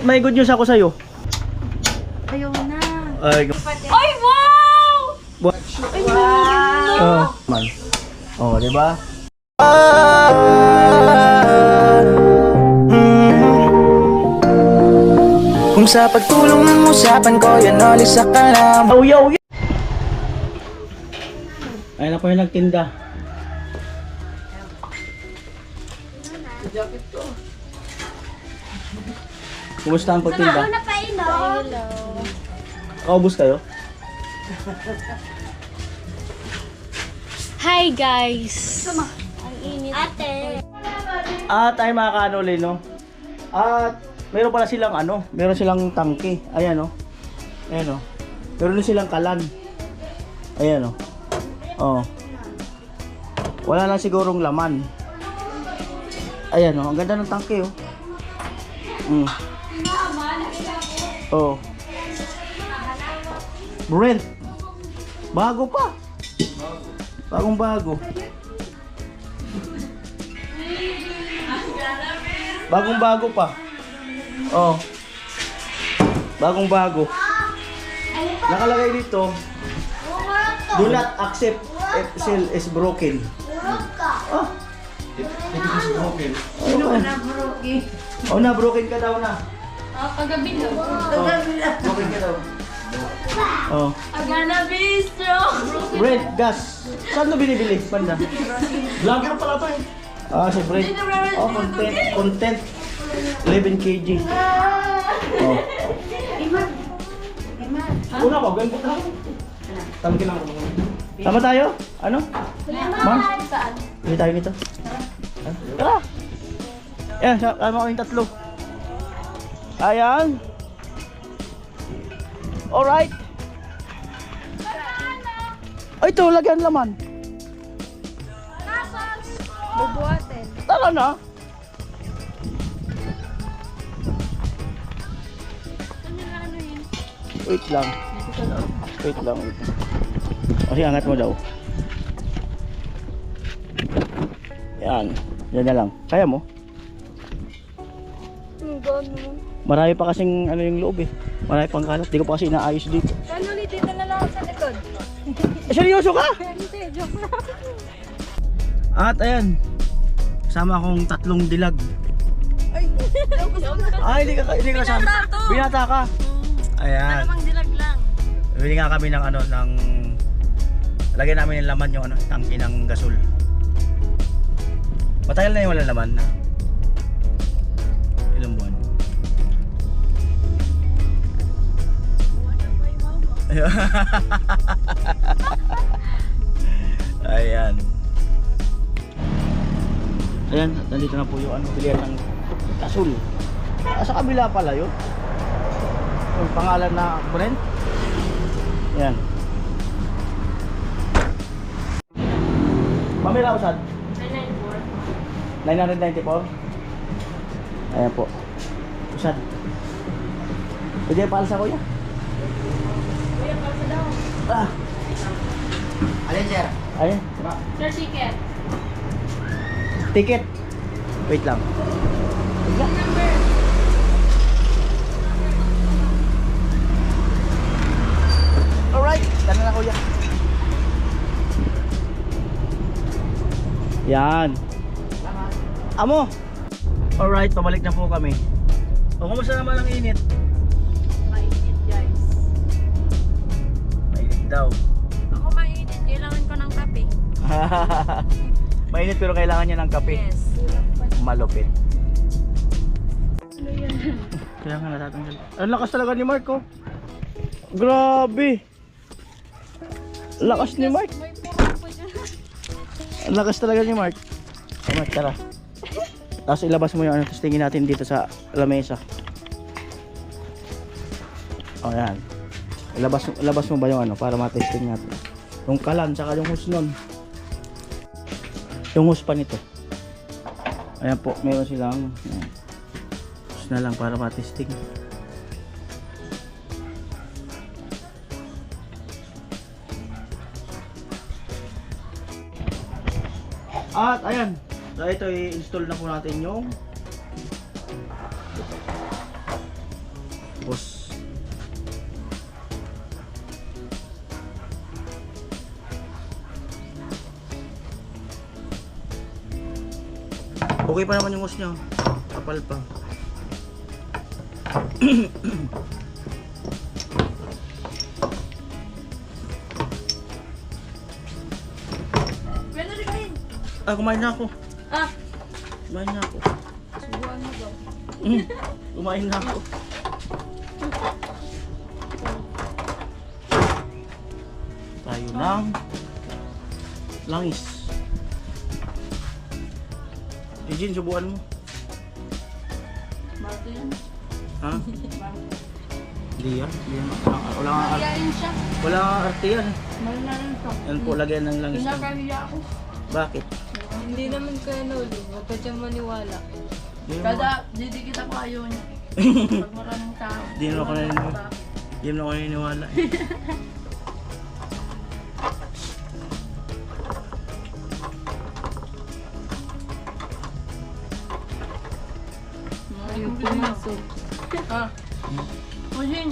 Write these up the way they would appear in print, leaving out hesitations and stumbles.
may good news ako sa'yo. Ayaw na. Ay, Ay, wow! oh, man. Oh, di ba? Kung sa pagtulong ng usapan ko, yan alis sa kalam. Oh, yo, yo. Ayun ako yung nagtinda. Kumusta ang pagtinda? na pa inom. Kaubos kayo? Hi guys. Ang init. Ate. At ay mga kanuli, no? At meron pala silang ano, meron silang tangke. Ayan, no? Ayan, no? Meron din silang kalan. Ayan, no? Oh. Wala na sigurong laman. Ayan, no? Ang ganda ng tangke, oh. Oh. Brent. Bago pa. Bagong bago. Bagong bago pa. Oh. Bagong bago. Nakalagay dito, do not accept if seal is broken. Oh. It is broken. Oh, na broken ka daw na. Kagabi na. Broken ka daw. Oh. Agana bistro. Red gas. Saan mo binibili? Banda. Vlogger pala to eh. Ah, si Red. Oh, content. 11 kg. Oh. Una ko, ganito na. Tangkin lang ako. Tama tayo? Ano? Ma'am? Saan? Bili tayo nito. Tara! Yan, sama ko yung tatlo. Ayan. Alright. Ay, ito, lagyan laman. Bubuhatin. Tara na. Wait lang. Wait lang. Kasi angat mo daw. Yan. Yan na lang. Kaya mo? Marami pa kasing ano yung loob eh. Marami pang kalat. Di ko pa kasi inaayos dito. Ano ulit dito na lang sa likod? Seryoso ka? Hindi, joke lang. At ayan. Kasama akong tatlong dilag. Ay, hindi ka kasama. Binata ka. Ayan. Malamang dilag lang. Bili nga kami ng ano, ng lagyan namin ng laman yung ano, tangki ng gasol. Matagal na yung wala laman na. Ilang buwan. Ayan. Ayan, nandito na po yung ano, bilihan ng gasol. Sa kabila pala yun. Yung pangalan na Brent. Yan. Pamela usad? 994. Ayan po. Usad. Pwede palsa ko yan. Kuya, palsa daw. Ah. Alin, sir? Ayun. Sir, ticket. Ticket. Wait lang. Wait lang. Number. Alright. Dala na kuya. Yan. Amo. Alright, pabalik na po kami. O, kumusta naman ang init? Mainit, guys. Mainit daw. Ako mainit. Kailangan ko ng kape. Mainit pero kailangan niya ng kape. Yes. Malupit. Kaya nga natatanggal. Ang lakas talaga ni Mark, oh. Grabe. Lakas ni Mark. May puro pa dyan. Ang lakas talaga ni Mark. Oh, Mark, tara. Tapos ilabas mo yung ano, tapos tingin natin dito sa lamesa. O yan. Ilabas mo ba yung ano para matesting natin. Yung kalan, saka yung hose nun. Yung hose pa nito. Ayan po, meron silang hose na lang para matesting. At ayan. So ito i-install na po natin yung Tapos okay pa naman yung hose niya. Kapal pa. Pwede rin kain. Kumain na ako. Ah, Kumain na ako. subuhan mo daw. Kumain na ako. Tayo ng langis. Eugene, subukan mo. Marto yan. Ha? Hindi yan. Hindi yan. Wala nga arte. Kayain siya. Wala nga arte yan. Mahal na rin ito. Yan po, lagyan ng langis. lang. Pinakahiya ako. Bakit? Hindi naman kaya nuli, huwag ka dyan maniwala. Di naman- Kada didikit ako ayaw niya. Pag maraming tao. Di naman ako naniniwala. Di naman ako naniniwala. Yung pumasok. Ah. Ujin.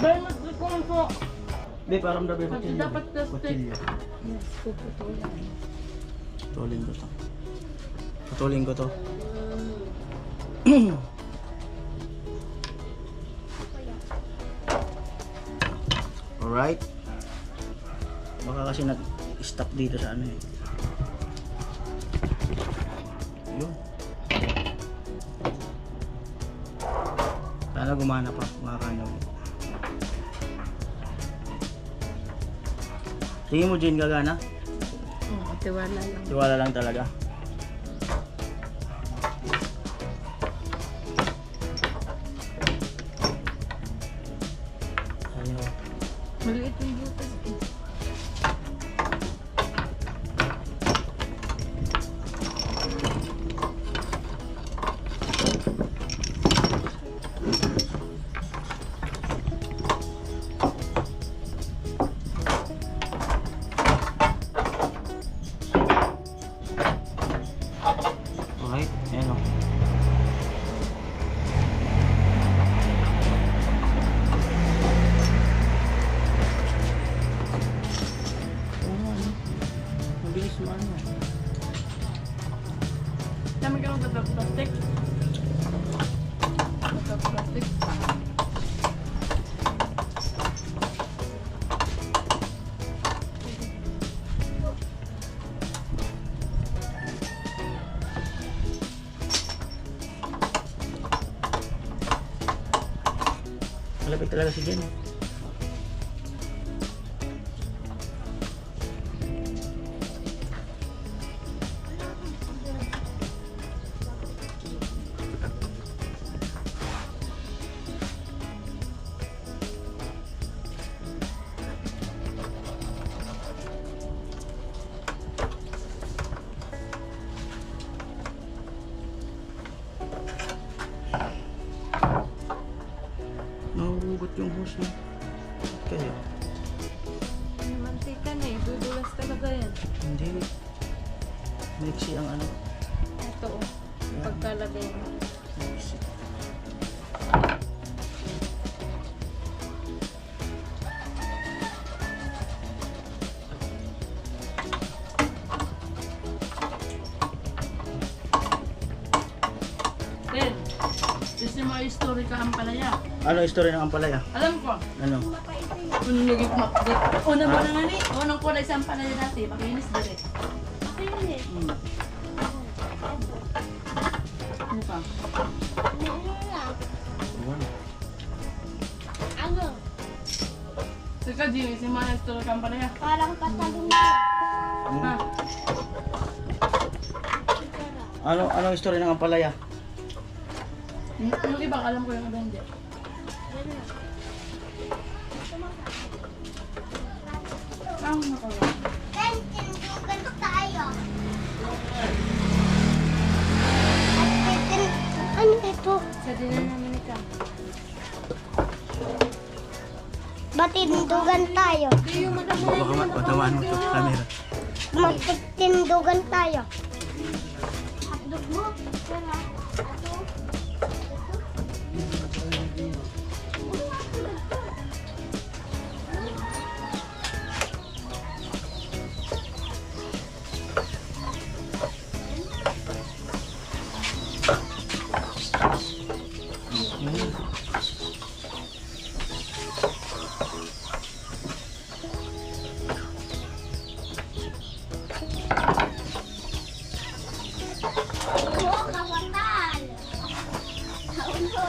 Dahil nagkikong po. Hindi, parang dabi ko Kasi dapat tested. Kutsilyo. Yes, puputulan. Putulin ko to. Putulin ko to. Alright. Baka kasi nag-stop dito sa ano eh. Yun. Sana gumana pa mga kanaw. Tingin mo Jane gagana? Oo, tiwala lang. Tiwala lang talaga. Ayaw. Maliit yung butas eh. Alright, ayan o. Mabilis mo ano. Dami ka ng plastic. Plastic. Malapit talaga si Jen. Nahuhugot yung hose mo. Kaya, Mantika na eh, dudulas talaga yan. hindi. Mixi ang ano. Ito oh, pagkalagay mo. Mixi. Then, this is my story ka Ampalaya. Ano istorya ng ampalaya? Alam ko, Ano? kung naging makdik. Una mo na nga ni, unang kulay sa Ampalaya dati, makinis dire. Ano pa? Ano? Teka, Jimmy, si mga story ka Ampalaya. Parang patalong na. Ha? Ano istorya ng ampalaya? Yung ibang alam ko yung ibang hindi. Ang nakawa. Then, tindugan tayo. Ano ito? Sa dinan namin ikaw. Matindugan tayo. Baka matamaan mo ito sa camera. Magtindugan tayo. hotdog mo. Tara. Ato. Oh, kawatal. Kaulo.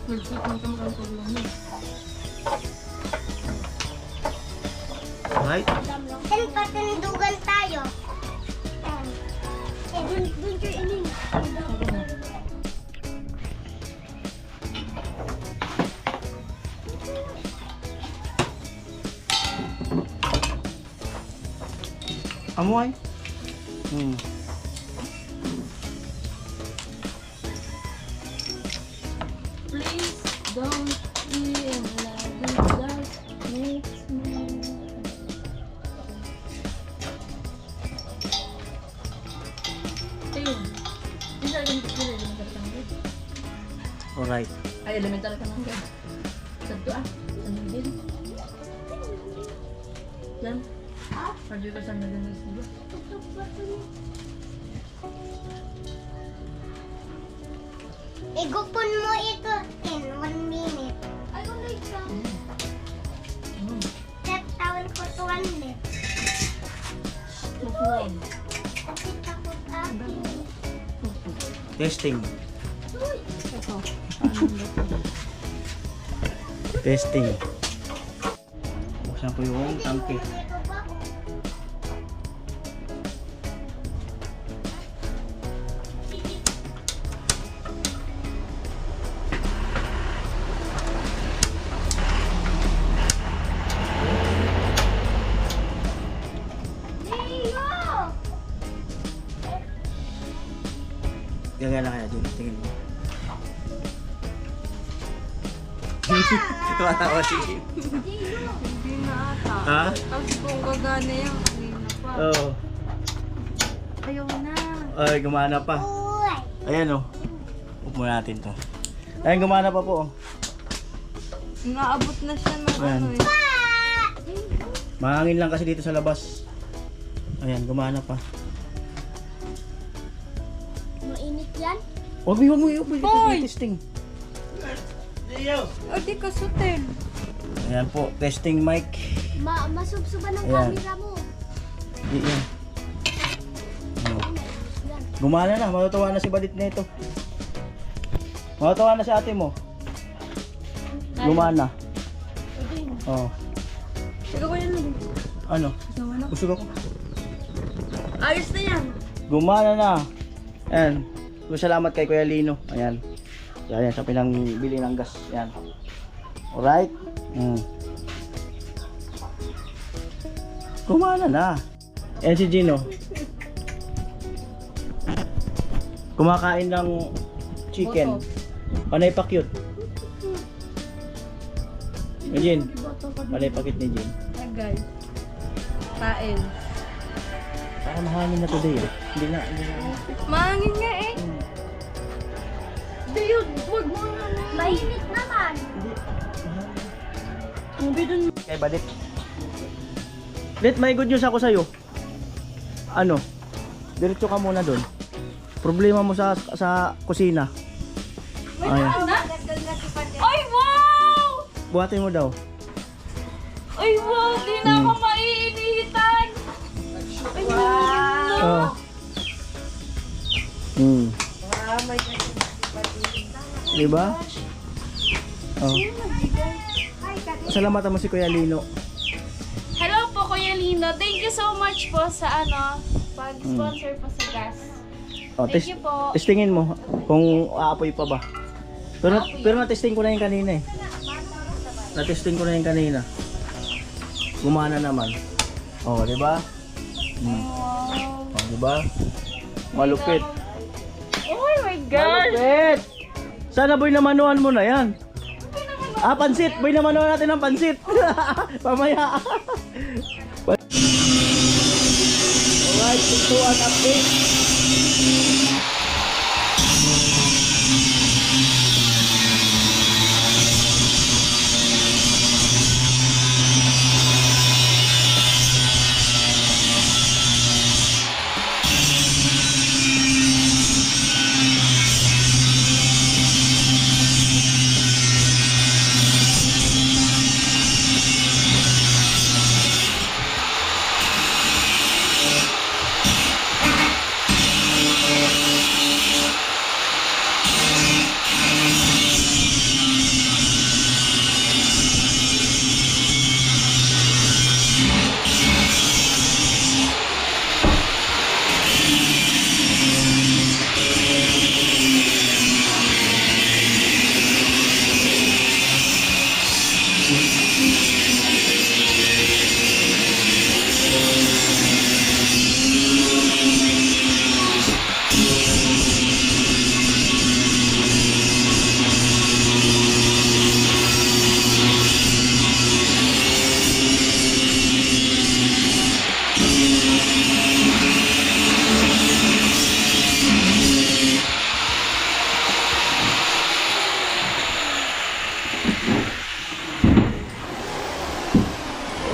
Malupit ng kamang tulong niya. Alright. Saan patindugan tayo? Dun kayo ining. Amoy. Please don't feel like that makes me. Ayun. Isa ganito sila, elemental ka ng Alright. Ay, elemental ka ng Sabto ano din? Yan. Pwede ka sa naganis, di ba? Igupon mo ito in 1 minute. Ay, ulit ka. Set tawin ko to 1 minute. Kapit takot akin. Testing. Testing. Buksan ko yung tangke. Ito ba? Leo! Gagana kaya din. Tingin mo. Tumatawa si Jin. Hindi na ata. Ha? Tapos kung gagana yan, kanina pa. Oo. Ayaw na. Ay, gumana pa. Uy! Ayan o. Upo natin to. Ayan, gumana pa po. Naabot na siya ng Ayan. ano eh. Mahangin lang kasi dito sa labas. Ayan, gumana pa. Mainit yan? Huwag mo, huwag mo. Hoy! Testing. O di ka sutil. Ayan po, testing mic. Masubsuban ng Ayan. camera mo. Ayan. Gumana na, matutuwa na si Badit na ito. Matutuwa na si ate mo. Gumana. Oo. Ikaw ko yan. Ano? Busog ako. Ayos na yan. Gumana na. Ayan. Salamat kay Kuya Lino. Ayan. Ayan, sa pinangbili ng gas. Ayan. Alright. Gumana na. Ayan si Gino. Kumakain ng chicken. Panay pa cute. Ni Jin. Panay pa cute ni Jin. Ay guys. Kain. Para mahangin na today. Hindi na. Mahangin nga eh. Hindi yun. Huwag mo na. Mainit naman. Hindi dun. Kay Badit. Badit, may good news ako sa'yo. Ano? Diretso ka muna doon. Problema mo sa kusina. Ayan. Ay, wow! Buhatin mo daw. Ay, wow! Di na ako maiinitan! Ay, wow! Oh. Diba? Oh. Salamatan mo si Kuya Lino. Hello po, Kuya Lino. Thank you so much po sa pag-sponsor po sa gas. Oh, Thank you po. testingin mo kung aapoy pa ba. Pero na-testing ko na yung kanina eh. Na-testing ko na yung kanina. Gumana naman. Oh, di ba? Oh, di ba? Malupit. Oh my God! Malupit! Sana boy namanuan mo na yan. Pansit! Boy namanuan natin ng pansit. Pamaya. pintuan update.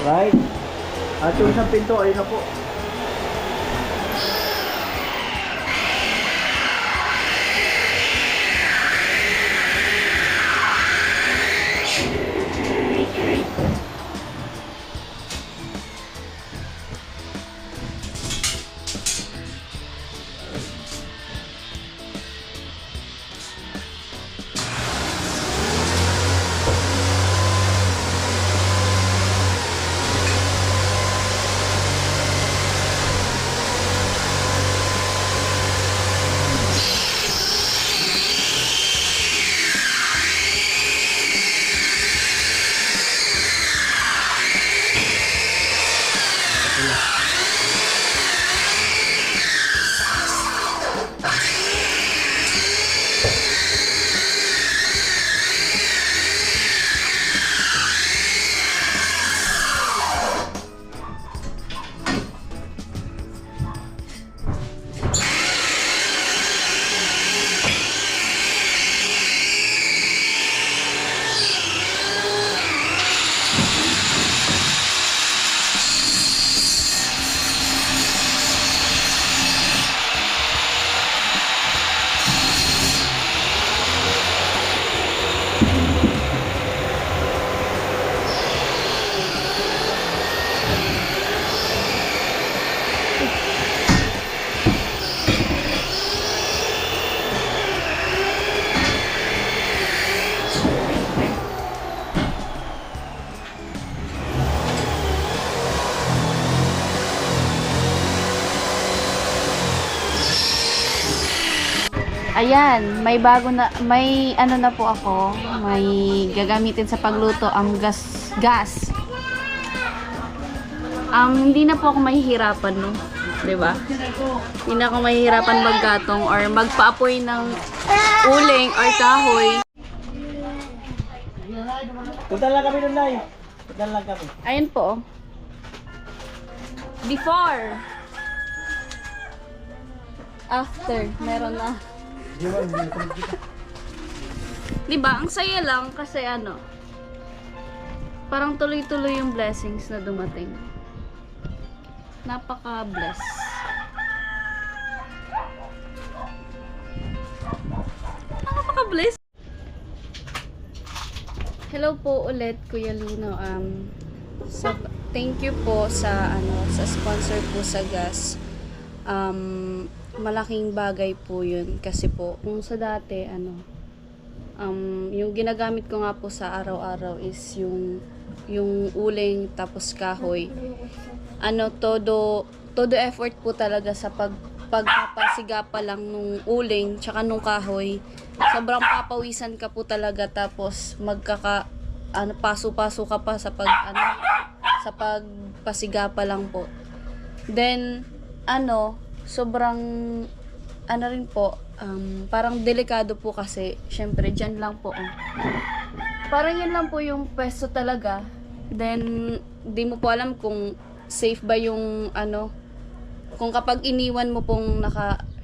Right? At yung isang pinto, ayun na po. Ayan, may bago na, may ano na po ako, may gagamitin sa pagluto ang gas. Hindi na po ako mahihirapan, no? 'Di ba? Hindi na ako mahihirapan maggatong or magpaapoy ng uling or kahoy. Punta lang kami nun, Nay. Punta lang kami. Ayun po. Before. After, meron na. Diba? Ang saya lang kasi ano, parang tuloy-tuloy yung blessings na dumating. Napaka-bless. Napaka-bless. Hello po ulit, Kuya Lino. Thank you po sa sa sponsor po sa gas. Malaking bagay po yun kasi po kung sa dati yung ginagamit ko nga po sa araw-araw is yung uling tapos kahoy, todo effort po talaga sa pagpapasiga pa lang nung uling tsaka nung kahoy. Sobrang papawisan ka po talaga tapos paso-paso ka pa sa sa pagpasiga pa lang po. Then sobrang rin po, parang delikado po kasi syempre dyan lang po parang yan lang po yung pwesto talaga. Then di mo po alam kung safe ba yung kung kapag iniwan mo pong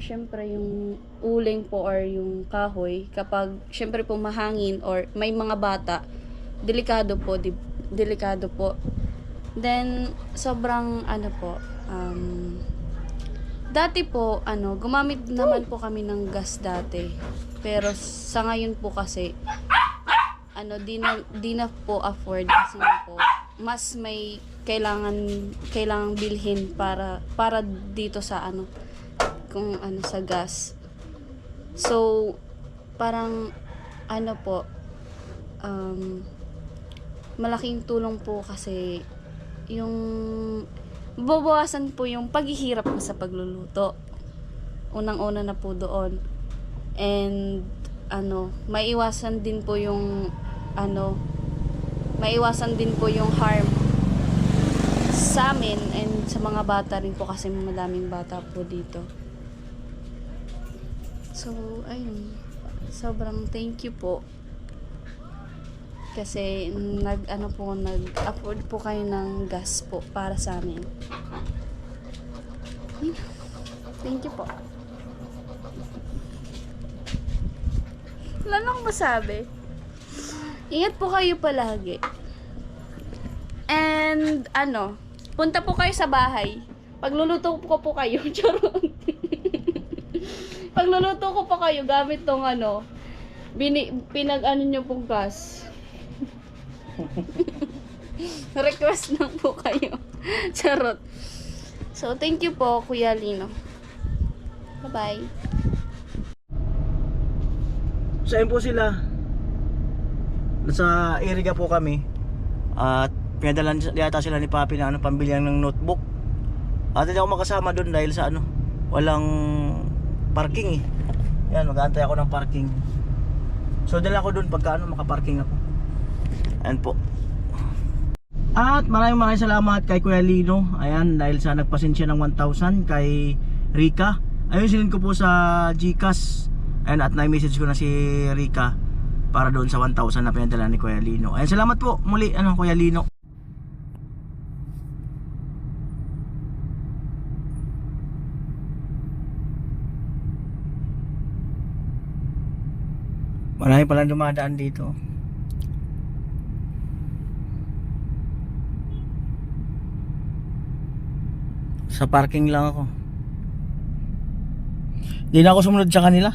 syempre yung uling po or yung kahoy, kapag syempre po mahangin or may mga bata, delikado po, delikado po. Then, sobrang dati po, gumamit naman po kami ng gas dati. Pero sa ngayon po kasi, di na po afford kasi nga po, mas may kailangan bilhin para dito sa sa gas. So, parang malaking tulong po kasi yung babawasan po yung paghihirap mo sa pagluluto. Unang-una na po doon. And maiwasan din po yung harm sa amin and sa mga bata rin po kasi madaming bata po dito. So, ayun. Sobrang thank you po. Kasi nag-afford po kayo ng gas po para sa amin. Ayun. Thank you po. Wala nang masabi. Ingat po kayo palagi. And punta po kayo sa bahay. Pagluluto ko po kayo, charot. Pagluluto ko po kayo gamit tong nyo pong gas. Request lang po kayo. Charot. So, thank you po, Kuya Lino. Bye-bye. So ayun po sila. Nasa Iriga po kami. At pinadalan yata sila ni Papi na pambilihan ng notebook. At hindi ako makasama doon dahil sa walang parking eh. Yan, mag-aantay ako ng parking. So dala ko doon pagka makaparking ako. Ayan po. At maraming salamat kay Kuya Lino. Ayan, dahil sa nagpasensya ng 1,000 kay Rika. Ayun, silin ko po sa GCash. Ayan, at na-message ko na si Rika para doon sa 1,000 na pinadala ni Kuya Lino. Ayan, salamat po muli Kuya Lino. Marami palang dumadaan dito. Sa parking lang ako. Hindi na ako sumunod sa kanila.